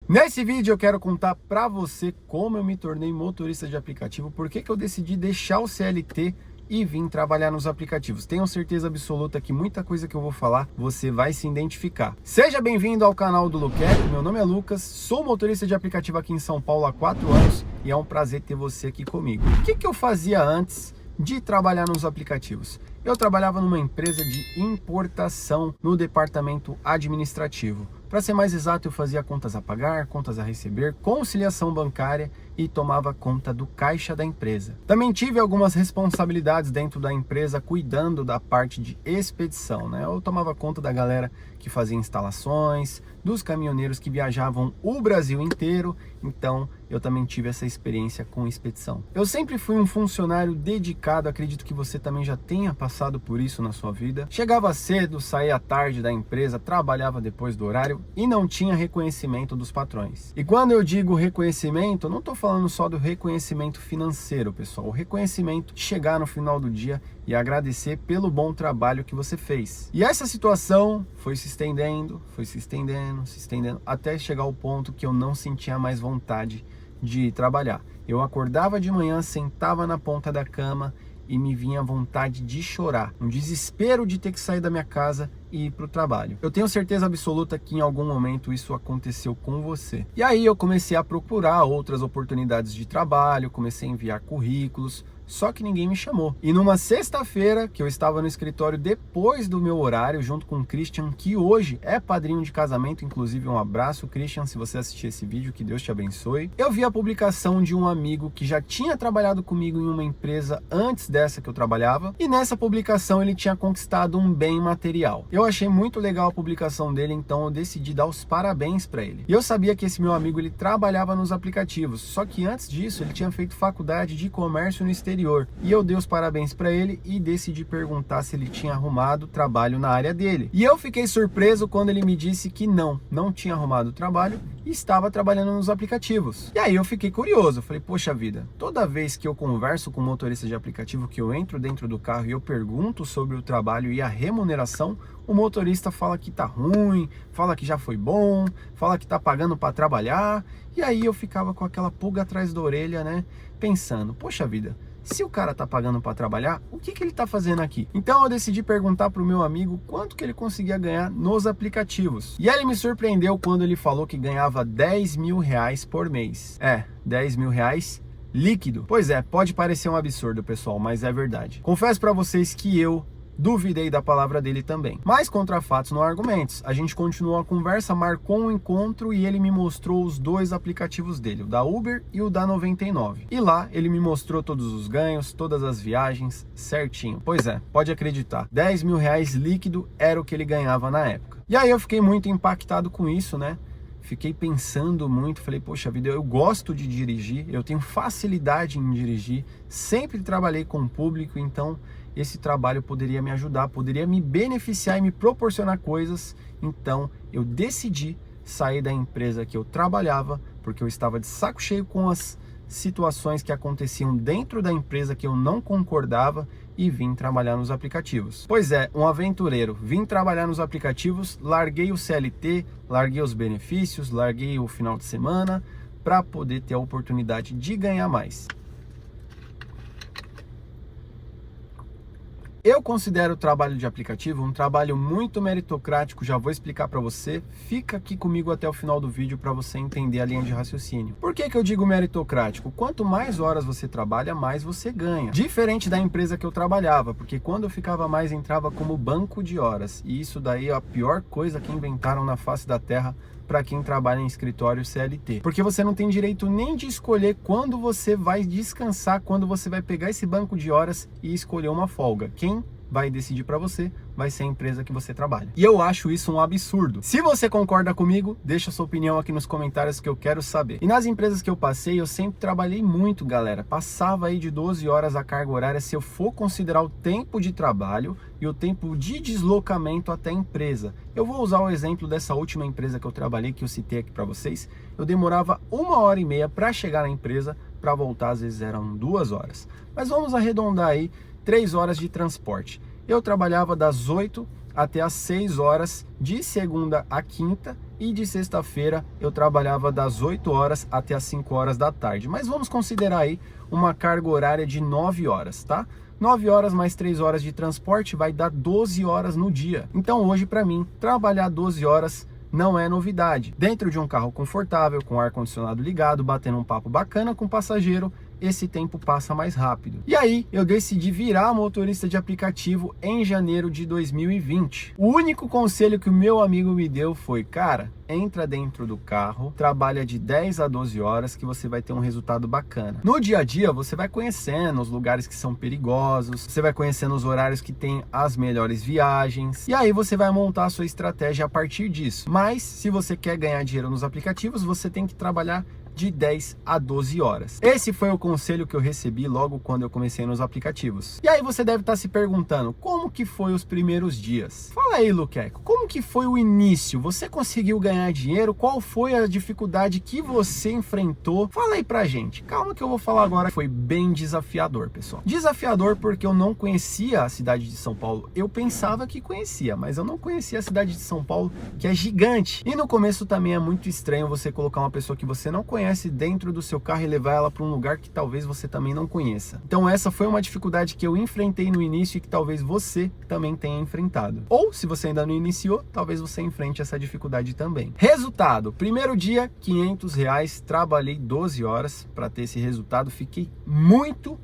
Nesse vídeo eu quero contar pra você como eu me tornei motorista de aplicativo, por que eu decidi deixar o CLT e vim trabalhar nos aplicativos. Tenho certeza absoluta que muita coisa que eu vou falar você vai se identificar. Seja bem-vindo ao canal do Luquete, meu nome é Lucas, sou motorista de aplicativo aqui em São Paulo há 4 anos e é um prazer ter você aqui comigo. O que eu fazia antes de trabalhar nos aplicativos? Eu trabalhava numa empresa de importação no departamento administrativo. Para ser mais exato, eu fazia contas a pagar, contas a receber, conciliação bancária e tomava conta do caixa da empresa. Também tive algumas responsabilidades dentro da empresa, cuidando da parte de expedição, né? Eu tomava conta da galera que fazia instalações, dos caminhoneiros que viajavam o Brasil inteiro, então eu também tive essa experiência com expedição. Eu sempre fui um funcionário dedicado, acredito que você também já tenha passado por isso na sua vida. Chegava cedo, saía tarde da empresa, trabalhava depois do horário e não tinha reconhecimento dos patrões. E quando eu digo reconhecimento, eu não estou falando só do reconhecimento financeiro, pessoal. O reconhecimento de chegar no final do dia e agradecer pelo bom trabalho que você fez. E essa situação foi se estendendo, até chegar ao ponto que eu não sentia mais vontade de trabalhar. Eu acordava de manhã, sentava na ponta da cama e me vinha vontade de chorar, um desespero de ter que sair da minha casa e ir para o trabalho. Eu tenho certeza absoluta que em algum momento isso aconteceu com você. E aí eu comecei a procurar outras oportunidades de trabalho, comecei a enviar currículos, só que ninguém me chamou. E numa sexta-feira, que eu estava no escritório depois do meu horário, junto com o Christian, que hoje é padrinho de casamento, inclusive um abraço, Christian, se você assistir esse vídeo, que Deus te abençoe. Eu vi a publicação de um amigo que já tinha trabalhado comigo em uma empresa antes dessa que eu trabalhava, e nessa publicação ele tinha conquistado um bem material. Eu achei muito legal a publicação dele, então eu decidi dar os parabéns para ele. E eu sabia que esse meu amigo, ele trabalhava nos aplicativos, só que antes disso ele tinha feito faculdade de comércio no exterior. E eu dei os parabéns para ele e decidi perguntar se ele tinha arrumado trabalho na área dele. E eu fiquei surpreso quando ele me disse que não tinha arrumado trabalho e estava trabalhando nos aplicativos. E aí eu fiquei curioso, falei, poxa vida, toda vez que eu converso com motorista de aplicativo, que eu entro dentro do carro e eu pergunto sobre o trabalho e a remuneração, o motorista fala que tá ruim, fala que já foi bom, fala que tá pagando para trabalhar. E aí eu ficava com aquela pulga atrás da orelha, né, pensando, poxa vida, se o cara tá pagando para trabalhar, o que ele tá fazendo aqui? Então eu decidi perguntar pro meu amigo quanto que ele conseguia ganhar nos aplicativos. E ele me surpreendeu quando ele falou que ganhava 10 mil reais por mês. 10 mil reais líquido. Pois é, pode parecer um absurdo, pessoal, mas é verdade. Confesso para vocês que eu duvidei da palavra dele também. Mas contra fatos não há argumentos. A gente continuou a conversa, marcou um encontro e ele me mostrou os dois aplicativos dele, o da Uber e o da 99. E lá ele me mostrou todos os ganhos, todas as viagens, certinho. Pois é, pode acreditar, 10 mil reais líquido era o que ele ganhava na época. E aí eu fiquei muito impactado com isso, né? Fiquei pensando muito, falei, poxa vida, eu gosto de dirigir, eu tenho facilidade em dirigir, sempre trabalhei com o público, então esse trabalho poderia me ajudar, poderia me beneficiar e me proporcionar coisas. Então eu decidi sair da empresa que eu trabalhava, porque eu estava de saco cheio com as situações que aconteciam dentro da empresa que eu não concordava e vim trabalhar nos aplicativos. Pois é, um aventureiro, vim trabalhar nos aplicativos, larguei o CLT, larguei os benefícios, larguei o final de semana para poder ter a oportunidade de ganhar mais. Eu considero o trabalho de aplicativo um trabalho muito meritocrático, já vou explicar para você. Fica aqui comigo até o final do vídeo para você entender a linha de raciocínio. Por que eu digo meritocrático? Quanto mais horas você trabalha, mais você ganha. Diferente da empresa que eu trabalhava, porque quando eu ficava mais, entrava como banco de horas. E isso daí é a pior coisa que inventaram na face da terra para quem trabalha em escritório CLT. Porque você não tem direito nem de escolher quando você vai descansar, quando você vai pegar esse banco de horas e escolher uma folga. Quem vai decidir para você vai ser a empresa que você trabalha. E eu acho isso um absurdo. Se você concorda comigo, deixa sua opinião aqui nos comentários que eu quero saber. E nas empresas que eu passei, eu sempre trabalhei muito, galera. Passava aí de 12 horas a carga horária se eu for considerar o tempo de trabalho e o tempo de deslocamento até a empresa. Eu vou usar o exemplo dessa última empresa que eu trabalhei, que eu citei aqui para vocês. Eu demorava 1h30 para chegar na empresa, para voltar às vezes eram 2 horas. Mas vamos arredondar aí 3 horas de transporte. Eu trabalhava das 8 até as 6 horas de segunda a quinta e de sexta-feira eu trabalhava das 8 horas até as 5 horas da tarde. Mas vamos considerar aí uma carga horária de 9 horas, tá? 9 horas mais 3 horas de transporte vai dar 12 horas no dia. Então hoje para mim, trabalhar 12 horas não é novidade. Dentro de um carro confortável, com ar-condicionado ligado, batendo um papo bacana com o passageiro, esse tempo passa mais rápido. E aí, eu decidi virar motorista de aplicativo em janeiro de 2020. O único conselho que o meu amigo me deu foi, cara, entra dentro do carro, trabalha de 10 a 12 horas que você vai ter um resultado bacana. No dia a dia, você vai conhecendo os lugares que são perigosos, você vai conhecendo os horários que tem as melhores viagens, e aí você vai montar a sua estratégia a partir disso. Mas, se você quer ganhar dinheiro nos aplicativos, você tem que trabalhar de 10 a 12 horas. Esse foi o conselho que eu recebi logo quando eu comecei nos aplicativos. E aí você deve estar se perguntando, como que foi os primeiros dias? Fala aí, Luqueco, como que foi o início? Você conseguiu ganhar dinheiro? Qual foi a dificuldade que você enfrentou? Fala aí pra gente. Calma que eu vou falar agora. Foi bem desafiador, pessoal. Desafiador porque eu não conhecia a cidade de São Paulo. Eu pensava que conhecia, mas eu não conhecia a cidade de São Paulo, que é gigante. E no começo também é muito estranho você colocar uma pessoa que você não conhece dentro do seu carro e levar ela para um lugar que talvez você também não conheça. Então essa foi uma dificuldade que eu enfrentei no início e que talvez você também tenha enfrentado. Ou se você ainda não iniciou, talvez você enfrente essa dificuldade também. Resultado, primeiro dia, R$500, trabalhei 12 horas para ter esse resultado, fiquei muito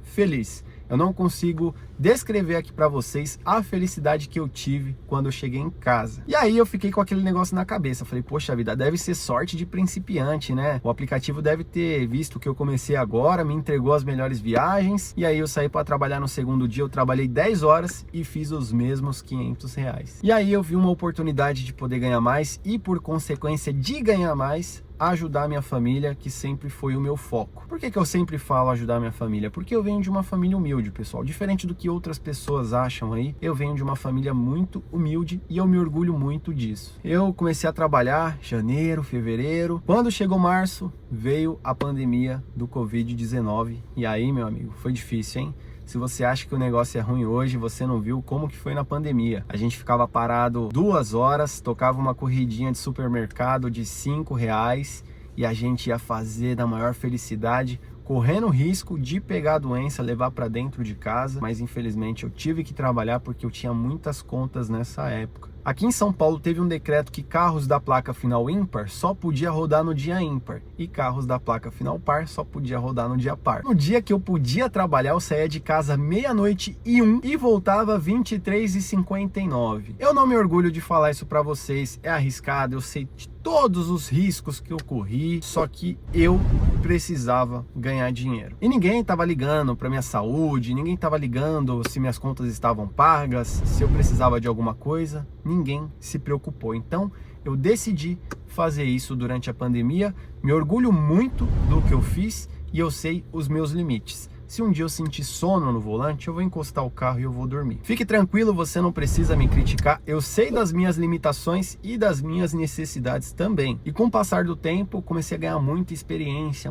feliz. Eu não consigo descrever aqui para vocês a felicidade que eu tive quando eu cheguei em casa. E aí eu fiquei com aquele negócio na cabeça. Falei, poxa vida, deve ser sorte de principiante, né? O aplicativo deve ter visto que eu comecei agora, me entregou as melhores viagens. E aí eu saí para trabalhar no segundo dia, eu trabalhei 10 horas e fiz os mesmos R$500. E aí eu vi uma oportunidade de poder ganhar mais e, por consequência de ganhar mais, ajudar minha família, que sempre foi o meu foco. Por que eu sempre falo ajudar minha família? Porque eu venho de uma família humilde, pessoal. Diferente do que outras pessoas acham aí, eu venho de uma família muito humilde e eu me orgulho muito disso. Eu comecei a trabalhar em janeiro, fevereiro. Quando chegou março, veio a pandemia do Covid-19. E aí, meu amigo, foi difícil, hein? Se você acha que o negócio é ruim hoje, você não viu como que foi na pandemia. A gente ficava parado 2 horas, tocava uma corridinha de supermercado de R$5 e a gente ia fazer da maior felicidade, correndo o risco de pegar a doença, levar para dentro de casa. Mas infelizmente eu tive que trabalhar porque eu tinha muitas contas nessa época. Aqui em São Paulo teve um decreto que carros da placa final ímpar só podia rodar no dia ímpar e carros da placa final par só podia rodar no dia par. No dia que eu podia trabalhar, eu saía de casa 00:01 e voltava 23:59. Eu não me orgulho de falar isso para vocês, é arriscado, eu sei de todos os riscos que eu corri, só que eu precisava ganhar dinheiro. E ninguém estava ligando para minha saúde, ninguém estava ligando se minhas contas estavam pagas, se eu precisava de alguma coisa. Ninguém se preocupou. Então eu decidi fazer isso durante a pandemia. Me orgulho muito do que eu fiz e eu sei os meus limites. Se um dia eu sentir sono no volante, eu vou encostar o carro e eu vou dormir. Fique tranquilo, você não precisa me criticar. Eu sei das minhas limitações e das minhas necessidades também. E com o passar do tempo, comecei a ganhar muita experiência,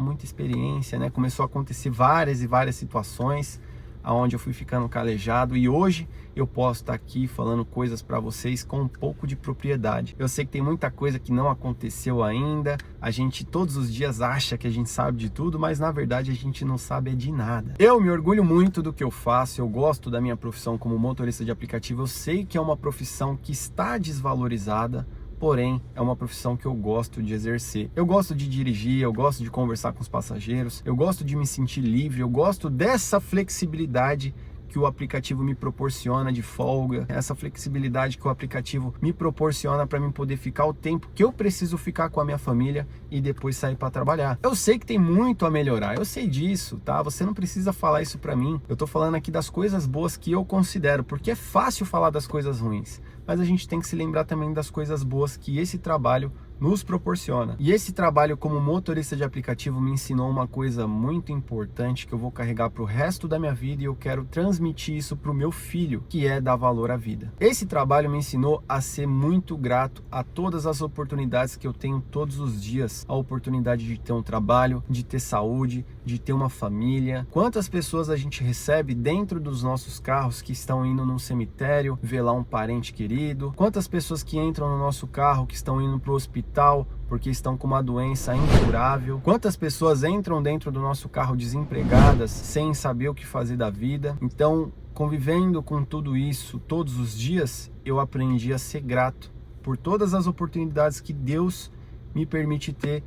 né? Começou a acontecer várias e várias situações aonde eu fui ficando calejado e hoje eu posso estar aqui falando coisas para vocês com um pouco de propriedade. Eu sei que tem muita coisa que não aconteceu ainda, a gente todos os dias acha que a gente sabe de tudo, mas na verdade a gente não sabe de nada. Eu me orgulho muito do que eu faço, eu gosto da minha profissão como motorista de aplicativo, eu sei que é uma profissão que está desvalorizada, porém é uma profissão que eu gosto de exercer. Eu gosto de dirigir, eu gosto de conversar com os passageiros, eu gosto de me sentir livre, eu gosto dessa flexibilidade que o aplicativo me proporciona de folga, essa flexibilidade que o aplicativo me proporciona para mim poder ficar o tempo que eu preciso ficar com a minha família e depois sair para trabalhar. Eu sei que tem muito a melhorar, eu sei disso, tá? Você não precisa falar isso para mim. Eu tô falando aqui das coisas boas que eu considero, porque é fácil falar das coisas ruins, mas a gente tem que se lembrar também das coisas boas que esse trabalho nos proporciona. E esse trabalho como motorista de aplicativo me ensinou uma coisa muito importante que eu vou carregar para o resto da minha vida e eu quero transmitir isso para o meu filho, que é dar valor à vida. Esse trabalho me ensinou a ser muito grato a todas as oportunidades que eu tenho todos os dias. A oportunidade de ter um trabalho, de ter saúde, de ter uma família. Quantas pessoas a gente recebe dentro dos nossos carros que estão indo num cemitério ver lá um parente querido? Quantas pessoas que entram no nosso carro que estão indo para o hospital porque estão com uma doença incurável? Quantas pessoas entram dentro do nosso carro desempregadas, sem saber o que fazer da vida? Então, convivendo com tudo isso todos os dias, eu aprendi a ser grato por todas as oportunidades que Deus me permite ter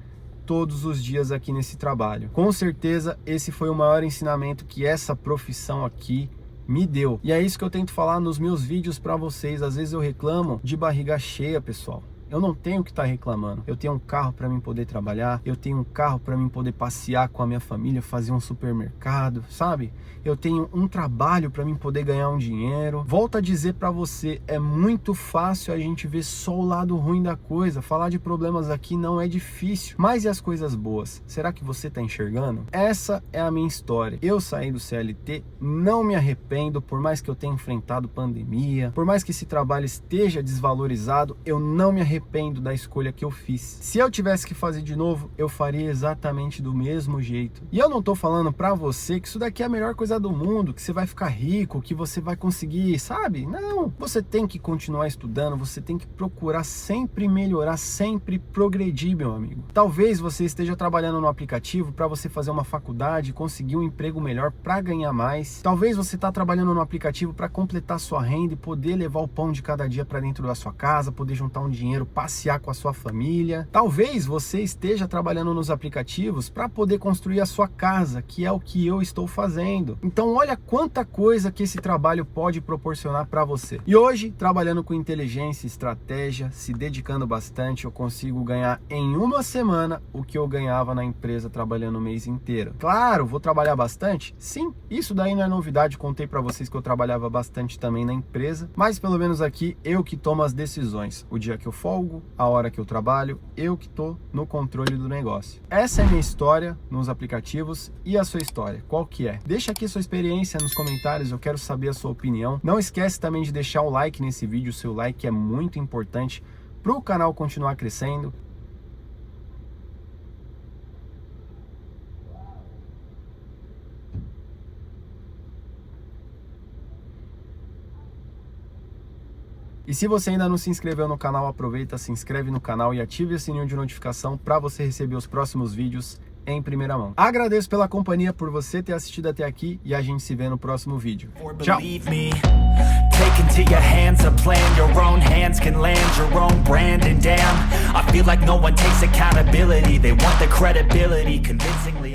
todos os dias aqui nesse trabalho. Com certeza, esse foi o maior ensinamento que essa profissão aqui me deu. E é isso que eu tento falar nos meus vídeos para vocês. Às vezes eu reclamo de barriga cheia, pessoal. Eu não tenho que estar reclamando. Eu tenho um carro para mim poder trabalhar, eu tenho um carro para mim poder passear com a minha família, fazer um supermercado, sabe? Eu tenho um trabalho para mim poder ganhar um dinheiro. Volto a dizer para você, é muito fácil a gente ver só o lado ruim da coisa. Falar de problemas aqui não é difícil. Mas e as coisas boas? Será que você está enxergando? Essa é a minha história. Eu saí do CLT, não me arrependo, por mais que eu tenha enfrentado pandemia, por mais que esse trabalho esteja desvalorizado, eu não me arrependo da escolha que eu fiz. Se eu tivesse que fazer de novo, eu faria exatamente do mesmo jeito. E eu não tô falando pra você que isso daqui é a melhor coisa do mundo, que você vai ficar rico, que você vai conseguir, sabe? Não, você tem que continuar estudando, você tem que procurar sempre melhorar, sempre progredir, meu amigo. Talvez você esteja trabalhando no aplicativo para você fazer uma faculdade, conseguir um emprego melhor para ganhar mais. Talvez você está trabalhando no aplicativo para completar sua renda e poder levar o pão de cada dia para dentro da sua casa, poder juntar um dinheiro, passear com a sua família. Talvez você esteja trabalhando nos aplicativos para poder construir a sua casa, que é o que eu estou fazendo. Então olha quanta coisa que esse trabalho pode proporcionar para você. E hoje, trabalhando com inteligência e estratégia, se dedicando bastante, eu consigo ganhar em uma semana o que eu ganhava na empresa trabalhando o mês inteiro. Claro, vou trabalhar bastante? Sim, isso daí não é novidade, contei para vocês que eu trabalhava bastante também na empresa, mas pelo menos aqui eu que tomo as decisões. O dia que eu folgo, a hora que eu trabalho, eu que tô no controle do negócio. Essa é a minha história nos aplicativos. E a sua história, qual que é? Deixa aqui sua experiência nos comentários, eu quero saber a sua opinião. Não esquece também de deixar o like nesse vídeo, o seu like é muito importante para o canal continuar crescendo. E se você ainda não se inscreveu no canal, aproveita, se inscreve no canal e ative o sininho de notificação para você receber os próximos vídeos em primeira mão. Agradeço pela companhia, por você ter assistido até aqui e a gente se vê no próximo vídeo. Tchau! Take into your hands a plan, your own hands can land your own brand. And damn, I feel like no one takes accountability. They want the credibility convincingly